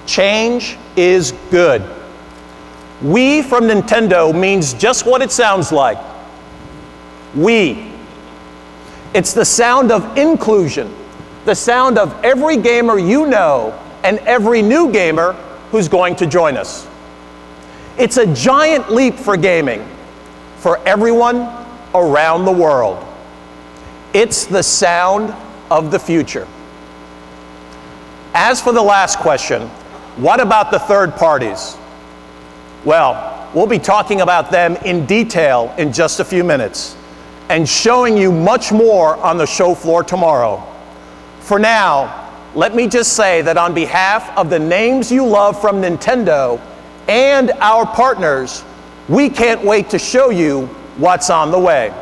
Change is good. Wii from Nintendo means just what it sounds like. Wii. It's the sound of inclusion, the sound of every gamer you know and every new gamer who's going to join us. It's a giant leap for gaming, for everyone around the world. It's the sound of the future. As for the last question, what about the third parties? Well, we'll be talking about them in detail in just a few minutes and showing you much more on the show floor tomorrow. For now, let me just say that on behalf of the names you love from Nintendo and our partners, we can't wait to show you what's on the way.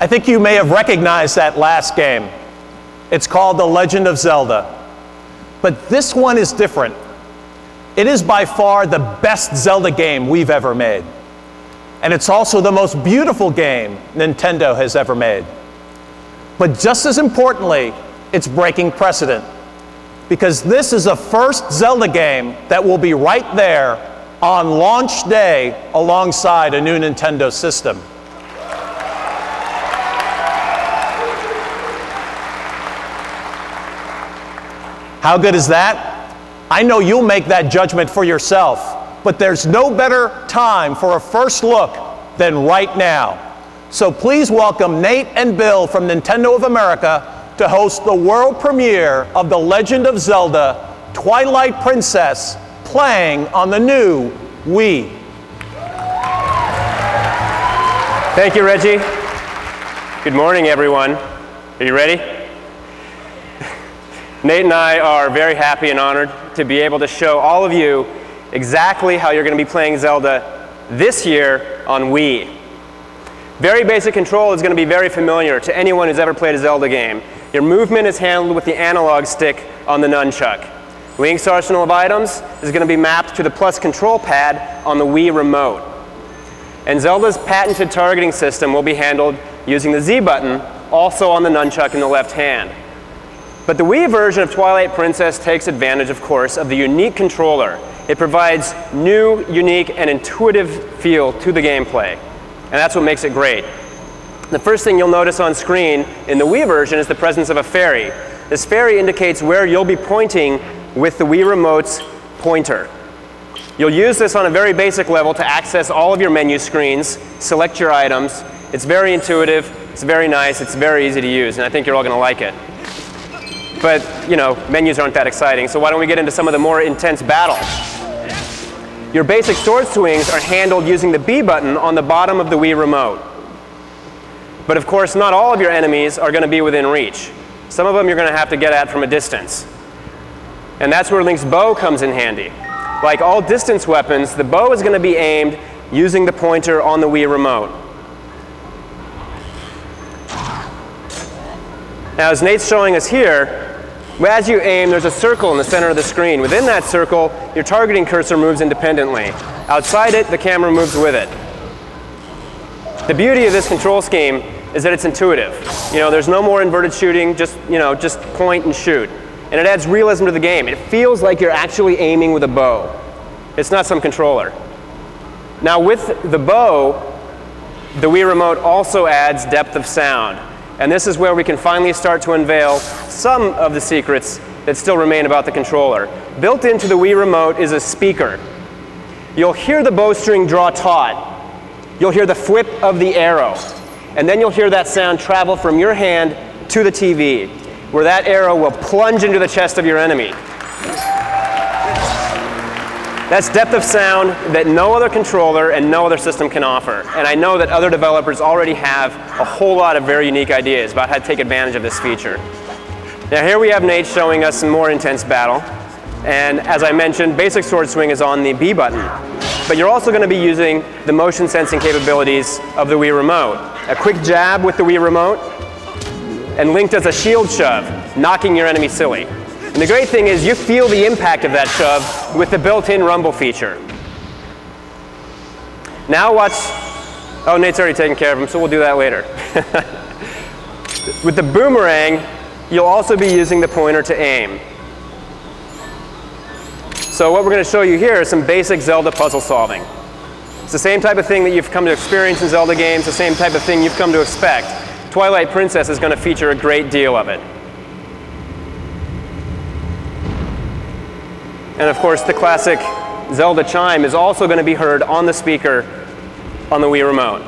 I think you may have recognized that last game. It's called The Legend of Zelda. But this one is different. It is by far the best Zelda game we've ever made. And it's also the most beautiful game Nintendo has ever made. But just as importantly, it's breaking precedent. Because this is the first Zelda game that will be right there on launch day alongside a new Nintendo system. How good is that? I know you'll make that judgment for yourself, but there's no better time for a first look than right now. So please welcome Nate and Bill from Nintendo of America to host the world premiere of The Legend of Zelda: Twilight Princess, playing on the new Wii. Thank you, Reggie. Good morning, everyone. Are you ready? Nate and I are very happy and honored to be able to show all of you exactly how you're going to be playing Zelda this year on Wii. Very basic control is going to be very familiar to anyone who's ever played a Zelda game. Your movement is handled with the analog stick on the nunchuck. Link's arsenal of items is going to be mapped to the plus control pad on the Wii remote. And Zelda's patented targeting system will be handled using the Z button, also on the nunchuck in the left hand. But the Wii version of Twilight Princess takes advantage, of course, of the unique controller. It provides new, unique, and intuitive feel to the gameplay. And that's what makes it great. The first thing you'll notice on screen in the Wii version is the presence of a fairy. This fairy indicates where you'll be pointing with the Wii remote's pointer. You'll use this on a very basic level to access all of your menu screens, select your items. It's very intuitive, it's very nice, it's very easy to use, and I think you're all going to like it. But, you know, menus aren't that exciting, so why don't we get into some of the more intense battles? Your basic sword swings are handled using the B button on the bottom of the Wii remote. But of course, not all of your enemies are going to be within reach. Some of them you're going to have to get at from a distance. And that's where Link's bow comes in handy. Like all distance weapons, the bow is going to be aimed using the pointer on the Wii remote. Now, as Nate's showing us here, as you aim, there's a circle in the center of the screen. Within that circle, your targeting cursor moves independently. Outside it, the camera moves with it. The beauty of this control scheme is that it's intuitive. You know, there's no more inverted shooting, just point and shoot. And it adds realism to the game. It feels like you're actually aiming with a bow. It's not some controller. Now, with the bow, the Wii remote also adds depth of sound. And this is where we can finally start to unveil some of the secrets that still remain about the controller. Built into the Wii remote is a speaker. You'll hear the bowstring draw taut. You'll hear the flip of the arrow. And then you'll hear that sound travel from your hand to the TV, where that arrow will plunge into the chest of your enemy. That's depth of sound that no other controller and no other system can offer. And I know that other developers already have a whole lot of very unique ideas about how to take advantage of this feature. Now here we have Nate showing us some more intense battle. And as I mentioned, basic sword swing is on the B button. But you're also going to be using the motion sensing capabilities of the Wii remote. A quick jab with the Wii remote, and Link does a shield shove, knocking your enemy silly. And the great thing is you feel the impact of that shove with the built-in rumble feature. Now watch, oh, Nate's already taken care of him, so we'll do that later. With the boomerang, you'll also be using the pointer to aim. So what we're going to show you here is some basic Zelda puzzle solving. It's the same type of thing that you've come to experience in Zelda games, the same type of thing you've come to expect. Twilight Princess is going to feature a great deal of it. And of course, the classic Zelda chime is also going to be heard on the speaker on the Wii remote.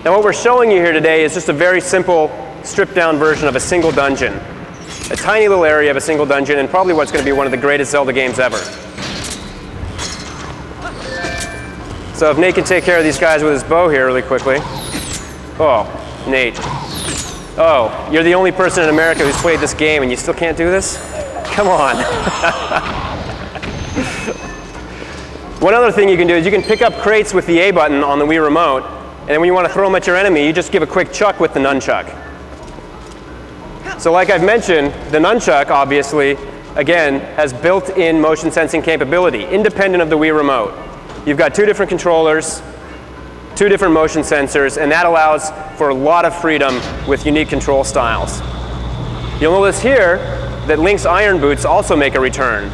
Now what we're showing you here today is just a very simple, stripped-down version of a single dungeon. A tiny little area of a single dungeon, and probably what's going to be one of the greatest Zelda games ever. So if Nate can take care of these guys with his bow here really quickly. Oh, Nate. Oh, you're the only person in America who's played this game and you still can't do this? Come on. One other thing you can do is you can pick up crates with the A button on the Wii remote, and then when you want to throw them at your enemy, you just give a quick chuck with the nunchuck. So like I've mentioned, the nunchuck, obviously, again, has built-in motion sensing capability, independent of the Wii remote. You've got two different controllers, two different motion sensors, and that allows for a lot of freedom with unique control styles. You'll notice here that Link's iron boots also make a return.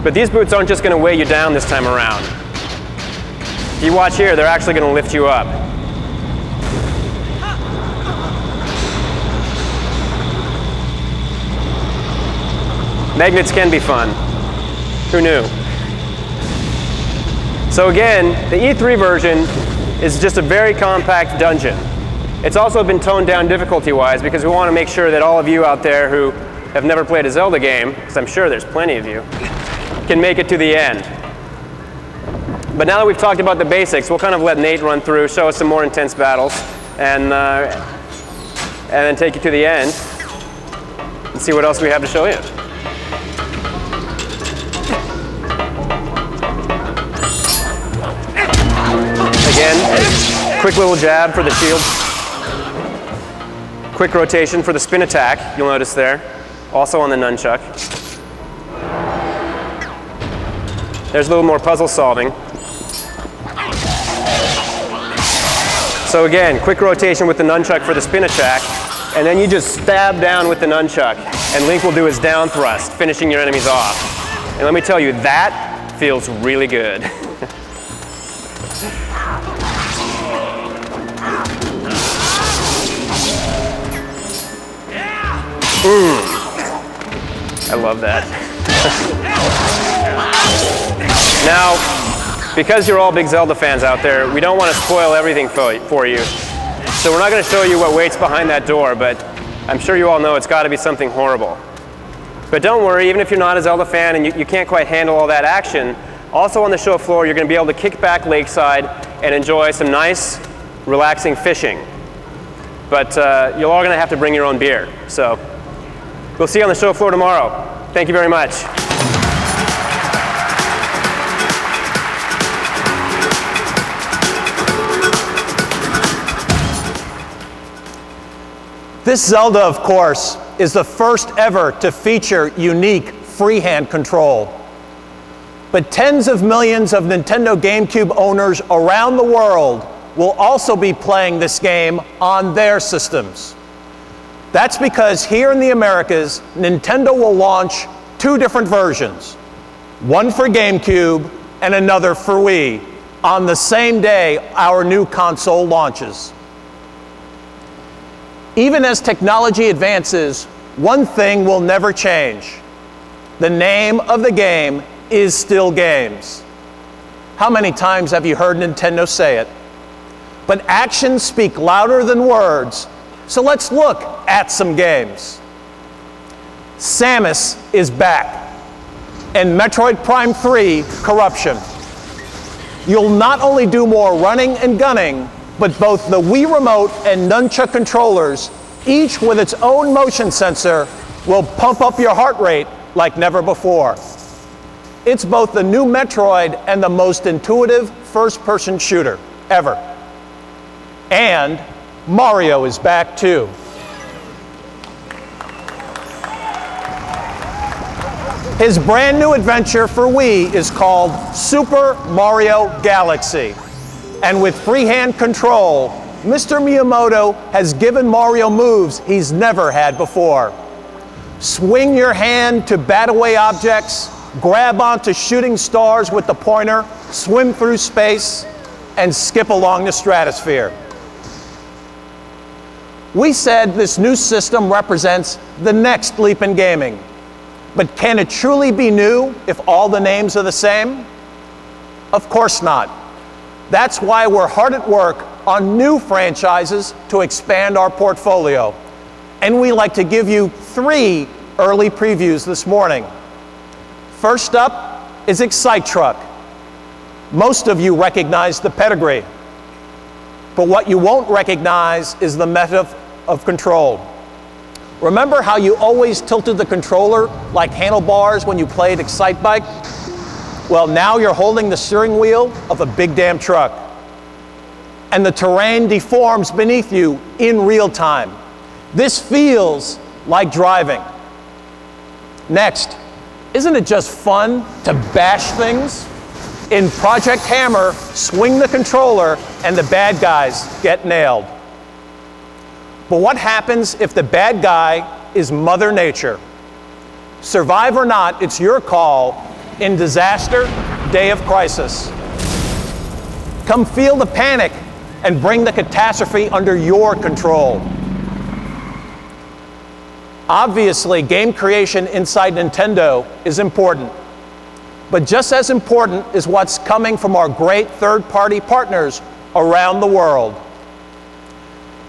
But these boots aren't just going to weigh you down this time around. If you watch here, they're actually going to lift you up. Magnets can be fun. Who knew? So again, the E3 version is just a very compact dungeon. It's also been toned down difficulty-wise because we want to make sure that all of you out there who have never played a Zelda game, because I'm sure there's plenty of you, can make it to the end. But now that we've talked about the basics, we'll kind of let Nate run through, show us some more intense battles, and then take you to the end and see what else we have to show you. Again, quick little jab for the shield. Quick rotation for the spin attack, you'll notice there. Also on the nunchuck. There's a little more puzzle solving. So again, quick rotation with the nunchuck for the spin attack, and then you just stab down with the nunchuck, and Link will do his down thrust, finishing your enemies off. And let me tell you, that feels really good. I love that. Now, because you're all big Zelda fans out there, we don't want to spoil everything for you. So we're not going to show you what waits behind that door, but I'm sure you all know it's got to be something horrible. But don't worry, even if you're not a Zelda fan and you can't quite handle all that action, also on the show floor, you're going to be able to kick back lakeside and enjoy some nice, relaxing fishing. But you're all going to have to bring your own beer. So we'll see you on the show floor tomorrow. Thank you very much. This Zelda, of course, is the first ever to feature unique freehand control. But tens of millions of Nintendo GameCube owners around the world will also be playing this game on their systems. That's because here in the Americas, Nintendo will launch two different versions, one for GameCube and another for Wii, on the same day our new console launches. Even as technology advances, one thing will never change. The name of the game is still games. How many times have you heard Nintendo say it? But actions speak louder than words, so let's look at some games. Samus is back, and Metroid Prime 3 Corruption. You'll not only do more running and gunning, but both the Wii Remote and Nunchuck controllers, each with its own motion sensor, will pump up your heart rate like never before. It's both the new Metroid and the most intuitive first-person shooter ever. And Mario is back too. His brand new adventure for Wii is called Super Mario Galaxy. And with freehand control, Mr. Miyamoto has given Mario moves he's never had before. Swing your hand to bat away objects, grab onto shooting stars with the pointer, swim through space, and skip along the stratosphere. We said this new system represents the next leap in gaming. But can it truly be new if all the names are the same? Of course not. That's why we're hard at work on new franchises to expand our portfolio. And we like to give you 3 early previews this morning. First up is Excite Truck. Most of you recognize the pedigree. But what you won't recognize is the method of control. Remember how you always tilted the controller like handlebars when you played Excite Bike? Well, now you're holding the steering wheel of a big damn truck. And the terrain deforms beneath you in real time. This feels like driving. Next, isn't it just fun to bash things? In Project H.A.M.M.E.R, swing the controller and the bad guys get nailed. But what happens if the bad guy is Mother Nature? Survive or not, it's your call in Disaster, Day of Crisis. Come feel the panic and bring the catastrophe under your control. Obviously, game creation inside Nintendo is important. But just as important is what's coming from our great third-party partners around the world.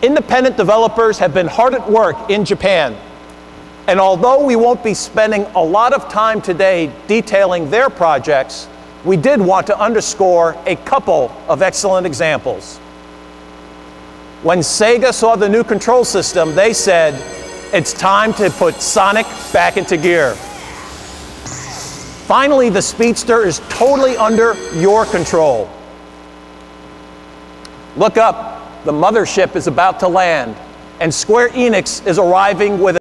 Independent developers have been hard at work in Japan. And although we won't be spending a lot of time today detailing their projects, we did want to underscore a couple of excellent examples. When Sega saw the new control system, they said, it's time to put Sonic back into gear. Finally, the Speedster is totally under your control. Look up, the mothership is about to land. and Square Enix is arriving with